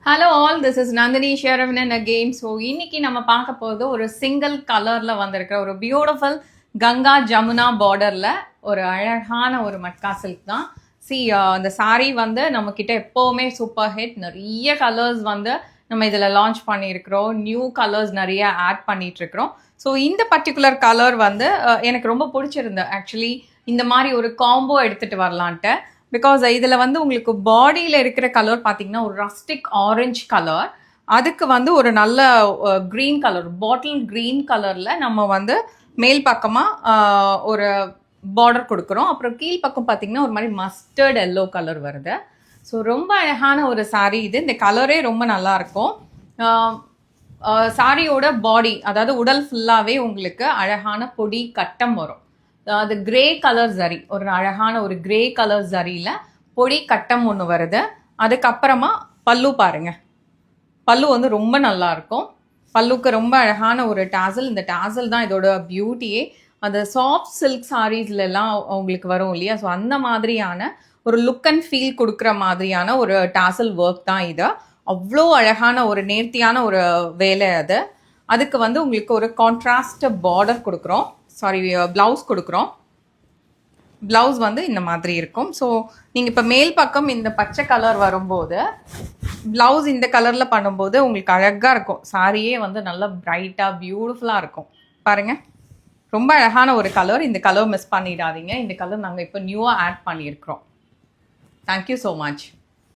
Hello all, this is Nandini Saravanan again. So இன்னைக்கு நம்ம பார்க்க போகிறது ஒரு சிங்கிள் கலரில் வந்திருக்கிற ஒரு பியூட்டிஃபுல் கங்கா ஜமுனா பார்டரில் ஒரு அழகான ஒரு மட்கா சில்க் தான். அந்த சாரீ வந்து நம்மக்கிட்ட எப்போவுமே சூப்பர் ஹிட். நிறைய கலர்ஸ் வந்து நம்ம இதில் லான்ச் பண்ணியிருக்கிறோம். நியூ கலர்ஸ் நிறைய ஆட் பண்ணிகிட்ருக்கிறோம். ஸோ இந்த பர்டிகுலர் கலர் வந்து எனக்கு ரொம்ப பிடிச்சிருந்தது. ஆக்சுவலி இந்த மாதிரி ஒரு காம்போ எடுத்துகிட்டு வரலான்ட்டு. பிகாஸ் இதில் வந்து உங்களுக்கு பாடியில் இருக்கிற கலர் பார்த்தீங்கன்னா ஒரு ரஸ்டிக் ஆரஞ்ச் கலர், அதுக்கு வந்து ஒரு நல்ல க்ரீன் கலர், பாட்டில் க்ரீன் கலரில் நம்ம வந்து மேல் பக்கமாக ஒரு பார்டர் கொடுக்குறோம். அப்புறம் கீழ்ப்பக்கம் பார்த்தீங்கன்னா ஒரு மாதிரி மஸ்டர்ட் எல்லோ கலர் வருது. ஸோ ரொம்ப அழகான ஒரு சாரீ இது. இந்த கலரே ரொம்ப நல்லாயிருக்கும். சாரியோட பாடி, அதாவது உடல் ஃபுல்லாகவே உங்களுக்கு அழகான பொடி கட்டம் வரும். அது கிரே கலர் ஜரி, ஒரு அழகான ஒரு கிரே கலர் ஜரியில் பொடி கட்டம் ஒன்று வருது. அதுக்கப்புறமா பல்லு பாருங்க, பல்லு வந்து ரொம்ப நல்லா இருக்கும். பல்லுக்கு ரொம்ப அழகான ஒரு டாசல். இந்த டாசல் தான் இதோட பியூட்டியே. அந்த சாஃப்ட் சில்க் சாரீஸ்லாம் உங்களுக்கு வரும் இல்லையா, ஸோ அந்த மாதிரியான ஒரு லுக் அண்ட் ஃபீல் கொடுக்குற மாதிரியான ஒரு டாசல் ஒர்க் தான் இது. அவ்வளோ அழகான ஒரு நேர்த்தியான ஒரு வேலை அது. அதுக்கு வந்து உங்களுக்கு ஒரு கான்ட்ராஸ்ட் பார்டர் கொடுக்குறோம், ப்ளவுஸ் கொடுக்குறோம். ப்ளவுஸ் வந்து இந்த மாதிரி இருக்கும். ஸோ நீங்கள் இப்போ மேல் பக்கம் இந்த பச்சை கலர் வரும்போது ப்ளவுஸ் இந்த கலரில் பண்ணும்போது உங்களுக்கு அழகாக இருக்கும். சாரியே வந்து நல்லா பிரைட்டாக பியூட்டிஃபுல்லாக இருக்கும். பாருங்கள், ரொம்ப அழகான ஒரு கலர். இந்த கலர் மிஸ் பண்ணிடாதீங்க. இந்த கலர் நாங்கள் இப்போ நியூவாக ஆட் பண்ணியிருக்கிறோம். Thank you so much.